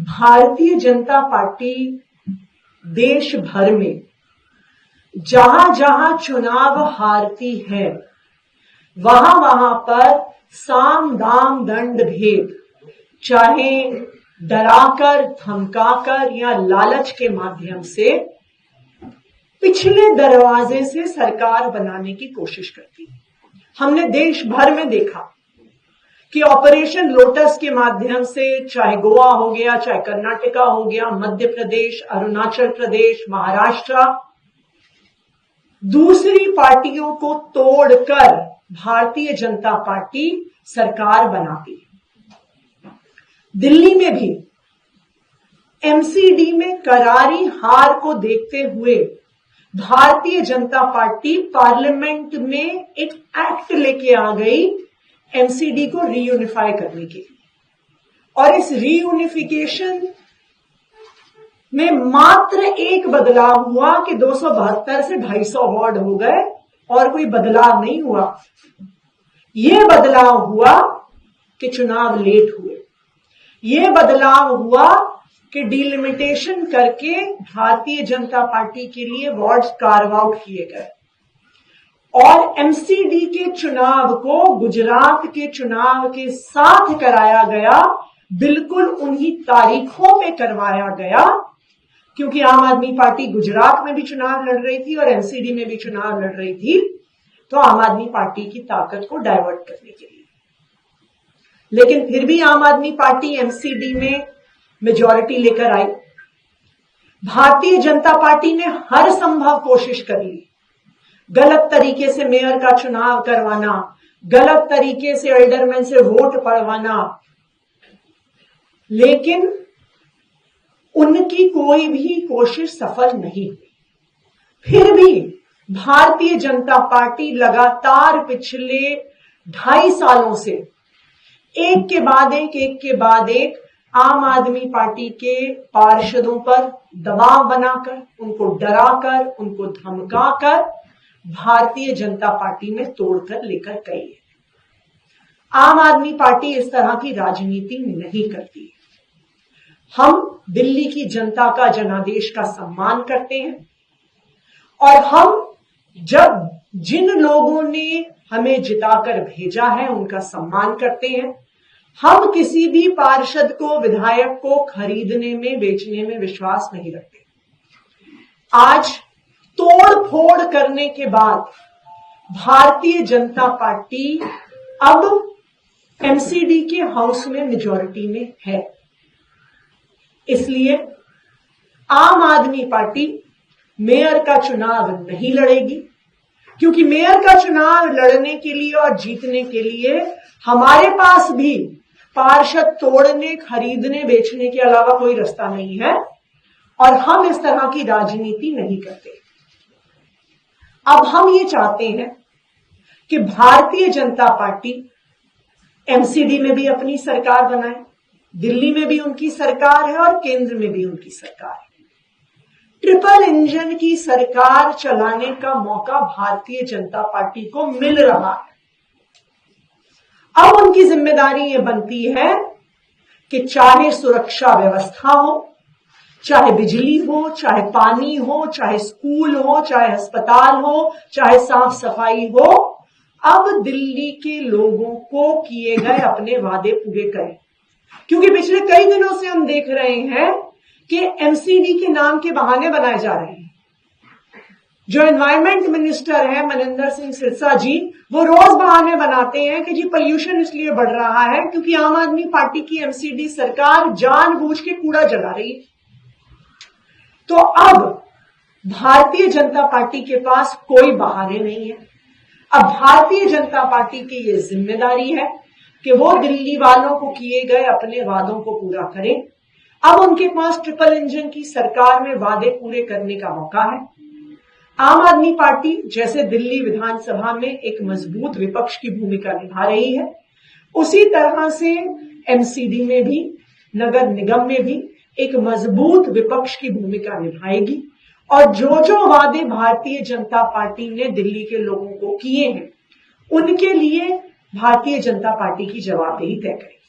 Bharatiya Janata party देश भर में जहां जहां चुनाव हारती है वहां वहां पर साम दाम दंड भेद, चाहे डराकर धमकाकर या लालच के माध्यम से पिछले दरवाजे से सरकार बनाने की कोशिश करती है। हमने देश भर में देखा कि ऑपरेशन लोटस के माध्यम से चाहे गोवा हो गया, चाहे कर्नाटका हो गया, मध्य प्रदेश, अरुणाचल प्रदेश, महाराष्ट्र, दूसरी पार्टियों को तोड़कर भारतीय जनता पार्टी सरकार बनाती है। दिल्ली में भी एमसीडी में करारी हार को देखते हुए भारतीय जनता पार्टी पार्लियामेंट में एक एक्ट लेके आ गई एमसीडी को रीयूनिफाई करने के लिए, और इस रीयूनिफिकेशन में मात्र एक बदलाव हुआ कि 272 से 250 वार्ड हो गए और कोई बदलाव नहीं हुआ। यह बदलाव हुआ कि चुनाव लेट हुए, यह बदलाव हुआ कि डिलिमिटेशन करके भारतीय जनता पार्टी के लिए वार्ड्स कार्व आउट किए गए और एमसीडी के चुनाव को गुजरात के चुनाव के साथ कराया गया, बिल्कुल उन्हीं तारीखों पे करवाया गया, क्योंकि आम आदमी पार्टी गुजरात में भी चुनाव लड़ रही थी और एमसीडी में भी चुनाव लड़ रही थी, तो आम आदमी पार्टी की ताकत को डाइवर्ट करने के लिए। लेकिन फिर भी आम आदमी पार्टी एमसीडी में मेजॉरिटी लेकर आई। भारतीय जनता पार्टी ने हर संभव कोशिश करी, गलत तरीके से मेयर का चुनाव करवाना, गलत तरीके से एल्डरमैन से वोट पड़वाना, लेकिन उनकी कोई भी कोशिश सफल नहीं हुई। फिर भी भारतीय जनता पार्टी लगातार पिछले 2.5 सालों से एक के बाद एक आम आदमी पार्टी के पार्षदों पर दबाव बनाकर, उनको डराकर, उनको धमकाकर भारतीय जनता पार्टी में तोड़कर लेकर गई है। आम आदमी पार्टी इस तरह की राजनीति नहीं करती है। हम दिल्ली की जनता का, जनादेश का सम्मान करते हैं और हम जब जिन लोगों ने हमें जिताकर भेजा है उनका सम्मान करते हैं। हम किसी भी पार्षद को, विधायक को खरीदने में, बेचने में विश्वास नहीं रखते। आज तोड़ फोड़ करने के बाद भारतीय जनता पार्टी अब एमसीडी के हाउस में मेजॉरिटी में है, इसलिए आम आदमी पार्टी मेयर का चुनाव नहीं लड़ेगी, क्योंकि मेयर का चुनाव लड़ने के लिए और जीतने के लिए हमारे पास भी पार्षद तोड़ने, खरीदने, बेचने के अलावा कोई रास्ता नहीं है और हम इस तरह की राजनीति नहीं करते। अब हम ये चाहते हैं कि भारतीय जनता पार्टी एमसीडी में भी अपनी सरकार बनाए, दिल्ली में भी उनकी सरकार है और केंद्र में भी उनकी सरकार है। ट्रिपल इंजन की सरकार चलाने का मौका भारतीय जनता पार्टी को मिल रहा है। अब उनकी जिम्मेदारी ये बनती है कि चाहे सुरक्षा व्यवस्था हो, चाहे बिजली हो, चाहे पानी हो, चाहे स्कूल हो, चाहे अस्पताल हो, चाहे साफ सफाई हो, अब दिल्ली के लोगों को किए गए अपने वादे पूरे करें। क्योंकि पिछले कई दिनों से हम देख रहे हैं कि एमसीडी के नाम के बहाने बनाए जा रहे हैं। जो एनवायरमेंट मिनिस्टर है मनिंदर सिंह सिरसा जी, वो रोज बहाने बनाते हैं कि जी पोल्यूशन इसलिए बढ़ रहा है क्योंकि आम आदमी पार्टी की एमसीडी सरकार जानबूझ के कूड़ा जला रही है। तो अब भारतीय जनता पार्टी के पास कोई बहाने नहीं है। अब भारतीय जनता पार्टी की ये जिम्मेदारी है कि वो दिल्ली वालों को किए गए अपने वादों को पूरा करें। अब उनके पास ट्रिपल इंजन की सरकार में वादे पूरे करने का मौका है। आम आदमी पार्टी जैसे दिल्ली विधानसभा में एक मजबूत विपक्ष की भूमिका निभा रही है, उसी तरह से एमसीडी में भी, नगर निगम में भी एक मजबूत विपक्ष की भूमिका निभाएगी और जो जो वादे भारतीय जनता पार्टी ने दिल्ली के लोगों को किए हैं, उनके लिए भारतीय जनता पार्टी की जवाबदेही तय करेगी।